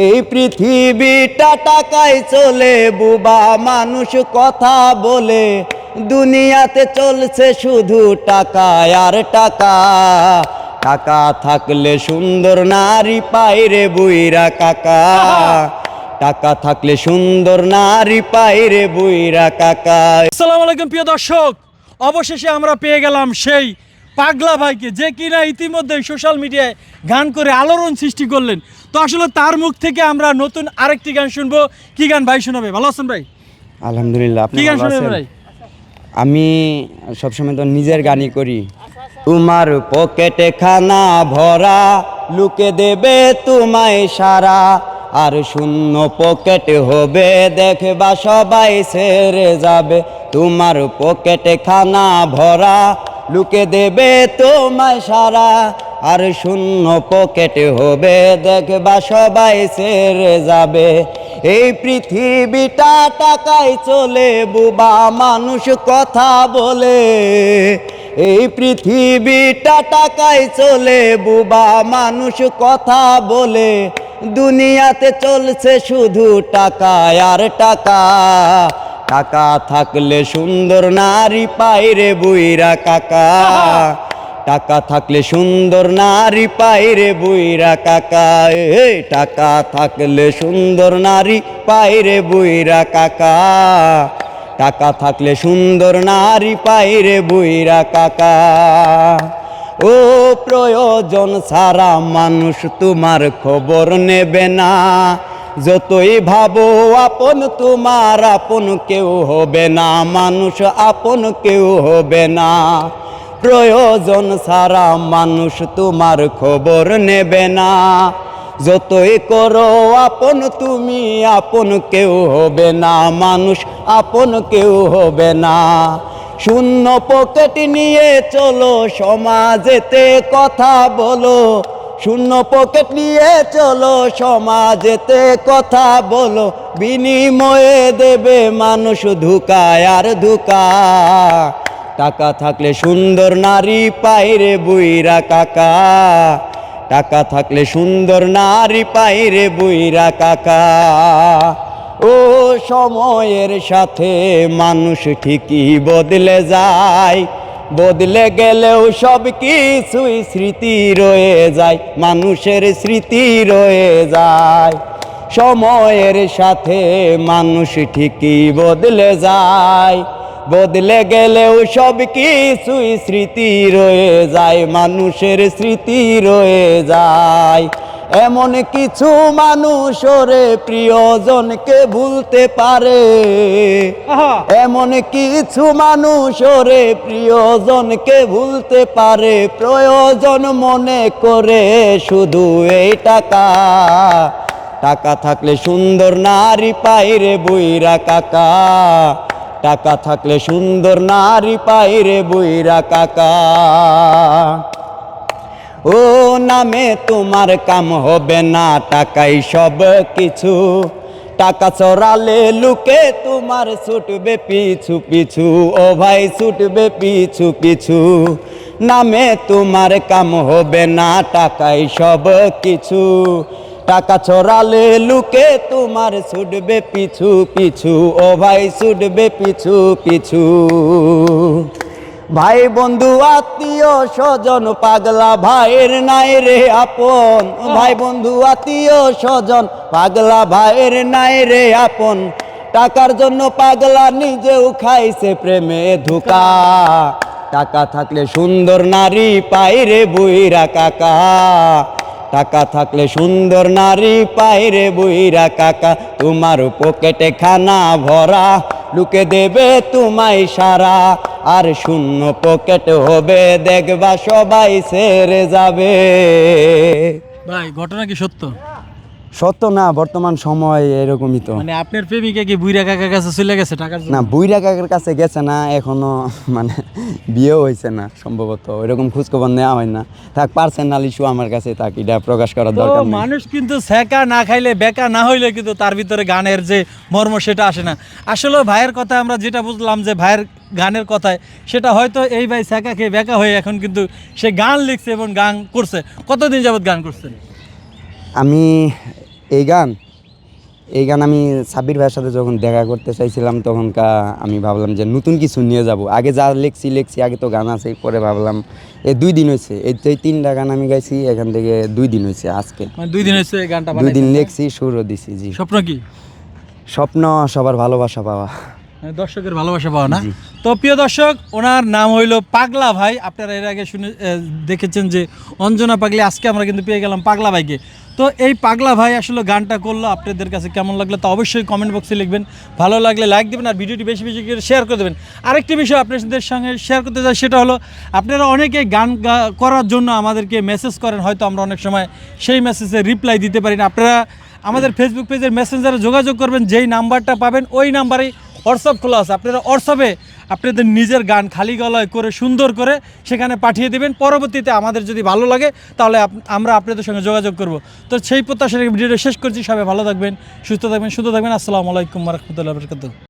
এই পৃথিবীটা টাকায় চলে, বুবা মানুষ কথা বলে, দুনিয়াতে চলছে শুধু টাকা আর টাকা। টাকা থাকলে সুন্দর নারী পাইরে বুইরা কাকা, টাকা থাকলে সুন্দর নারী পাইরে বুইরা কাকা। আসসালামু আলাইকুম প্রিয় দর্শক, অবশেষে আমরা পেয়ে গেলাম সেই পাগলা ভাইকে, যে কিনা ইতিমধ্যে সোশ্যাল মিডিয়ায় গান করে আলোড়ন সৃষ্টি করলেন। তো আসলে তার মুখ থেকে আমরা নতুন আরেকটি গান শুনবো। কি গান ভাই শোনাবে? ভালো আছেন ভাই? আলহামদুলিল্লাহ, আপনি কি গান ভালো শোনাবেন আছেন? ভাই? আমি সবসময় তো নিজের গানই করি। তোমার পকেটে খানা ভরা, লুকে দেবে তোমায় সারা, আর শূন্য পকেটে হবে দেখবা সবাই ছেড়ে যাবে। তোমার পকেটে খানা ভরা, লুকে দেবে তোমায় সারা, আর শূন্য পকেটে হবে দেখবা সবাই ছেড়ে যাবে। এই পৃথিবীটা টাকায় চলে, বুবা মানুষ কথা বলে। এই পৃথিবীটা টাকায় চলে, বুবা মানুষ কথা বলে, দুনিয়াতে চলছে শুধু টাকা আর টাকা। টাকা থাকলে সুন্দর নারী পাইরে বুইরা কাকা, টাকা থাকলে সুন্দর নারী পাইরে বুইরা কাকা। এই টাকা থাকলে সুন্দর নারী পাইরে বুইরা কাকা, টাকা থাকলে সুন্দর নারী পাইরে বুইরা কাকা। ও প্রয়োজন ছাড়া মানুষ তোমার খবর নেবে না, যতই ভাবো আপন তোমার আপন কেউ হবে না, মানুষ আপন কেউ হবে না। প্রয়োজন ছাড়া মানুষ তোমার খবর নেবে না, যতই করো আপন তুমি আপন কেউ হবে না, মানুষ আপন কেউ হবে না। শূন্য পকেট নিয়ে চলো সমাজেতে কথা বলো, শূন্য পকেট নিয়ে চলো সমাজেতে কথা বলো, বিনিময়ে দেবে মানুষ ধোঁকা আর ধোঁকা। টাকা থাকলে সুন্দর নারী পাইরে বুইরা কাকা, টাকা থাকলে সুন্দর নারী পাইরে বুইরা কাকা। ও সময়ের সাথে মানুষ ঠিকই বদলে যায়, বদলে গেলেও সব কিছুই স্মৃতি রয়ে যায়, মানুষের স্মৃতি রয়ে যায়। সময়ের সাথে মানুষ ঠিকই বদলে যায়, বদলে গেলেও সব কিছুই স্মৃতি রয়ে যায়, মানুষের স্মৃতি রয়ে যায়। এমন কিছু মানুষ ওরে প্রিয়জনকে ভুলতে পারে, এমন কিছু মানুষ ওরে প্রিয়জনকে ভুলতে পারে, প্রয়োজন মনে করে শুধু এই টাকা। টাকা থাকলে সুন্দর নারী পাইরে বুইরা কাকা, টাকা থাকলে সুন্দর নারী পাইরে বুইরা কাকা। ও নামে তোমার কাম হবে না, টাকাই সব কিছু, টাকা চড়ালে লুকে তোমার ছুটবে পিছু পিছু, ও ভাই ছুটবে পিছু পিছু। নামে তোমার কাম হবে না, টাকাই সব কিছু, টাকা চড়ালে লুকে তোমার ছুটবে পিছু পিছু, ও ভাই ছুটবে পিছু পিছু। ভাই বন্ধু আত্মীয় স্বজন পাগলা ভাইয়ের নাই রে আপন, ভাই বন্ধু আত্মীয় স্বজন পাগলা ভাইয়ের নাই রে আপন। টাকার জন্য পাগলা নিজেও খাইছে প্রেমে ধোঁকা। টাকা থাকলে সুন্দর নারী পাইরে বুইরা কাকা, টাকা থাকলে সুন্দর নারী পাইরে বুইরা কাকা। তোমার পকেটে খানা ভরা, লুকে দেবে তোমায় সারা, আর শূন্য পকেট হবে দেখবা সবাই ছেড়ে যাবে। ভাই ঘটনা কি সত্য? সত্য না, বর্তমান সময় এরকমই তো। মানে আপনার প্রেমিকা কি বুইরা কাকার কাছে চলে গেছে টাকার জন্য? না, বুইরা কাকার কাছে গেছে না এখনো, মানে বিয়েও হয়েছে না সম্ভবত, ওইরকম খোঁজখবর নেওয়া হয় না। থাক, পার্সোনাল ইস্যু আমার কাছে থাক, এটা প্রকাশ করার দরকার নেই। মানুষ কিন্তু সেকা না খাইলে বেকা না হইলে কিন্তু তার ভিতরে গানের যে মর্ম সেটা আসে না। আসলে ভাইয়ের কথা আমরা যেটা বুঝলাম যে ভাইয়ের গানের কথায়, সেটা হয়তো এই ভাই সেকা খেয়ে বেকা হয়ে এখন কিন্তু সে গান লিখছে এবং গান করছে। কতদিন যাবত গান করছেন? আমি এই গান আমি সাব্বির ভাইয়ের সাথে যখন দেখা করতে চাইছিলাম তখন আমি ভাবলাম যে নতুন কিছু নিয়ে যাব। আগে যা লেখছি আগে তো গান আছে, পরে ভাবলাম 2 দিন হয়েছে এই 3টা গান আমি গাইছি, এখান থেকে 2 দিন হয়েছে আজকে। মানে 2 দিন হয়েছে গানটা 2 দিন লেখছি, সুরও দিছি। জি, স্বপ্ন কি? স্বপ্ন সবার ভালোবাসা পাওয়া, দর্শকের ভালোবাসা পাওয়া না। তো প্রিয় দর্শক, ওনার নাম হইল পাগলা ভাই। আপনারা এর আগে দেখেছেন যে অঞ্জনা পাগলি, আজকে আমরা কিন্তু পেয়ে গেলাম পাগলা ভাইকে। তো এই পাগলা ভাই আসলে গানটা করলো, আপনাদের কাছে কেমন লাগলো তা অবশ্যই কমেন্ট বক্সে লিখবেন। ভালো লাগলে লাইক দেবেন আর ভিডিওটি বেশি বেশি করে শেয়ার করে দেবেন। আরেকটি বিষয় আপনাদের সঙ্গে শেয়ার করতে চাই, সেটা হলো আপনারা অনেকে গান করার জন্য আমাদেরকে মেসেজ করেন, হয়তো আমরা অনেক সময় সেই মেসেজে রিপ্লাই দিতে পারি না। আপনারা আমাদের ফেসবুক পেজের মেসেঞ্জারে যোগাযোগ করবেন, যেই নাম্বারটা পাবেন ওই নাম্বারেই হোয়াটসঅ্যাপ খোলা আছে। আপনারা হোয়াটসঅ্যাপে আপনাদের নিজের গান খালি গলায় করে সুন্দর করে সেখানে পাঠিয়ে দেবেন। পরবর্তীতে আমাদের যদি ভালো লাগে তাহলে আমরা আপনাদের সঙ্গে যোগাযোগ করব। তো সেই প্রত্যাশার ভিডিওটা শেষ করছি। সবাই ভালো থাকবেন, সুস্থ থাকবেন, সুন্দর থাকবেন। আসসালামু আলাইকুম ওয়া রাহমাতুল্লাহি ওয়া বারাকাতুহু।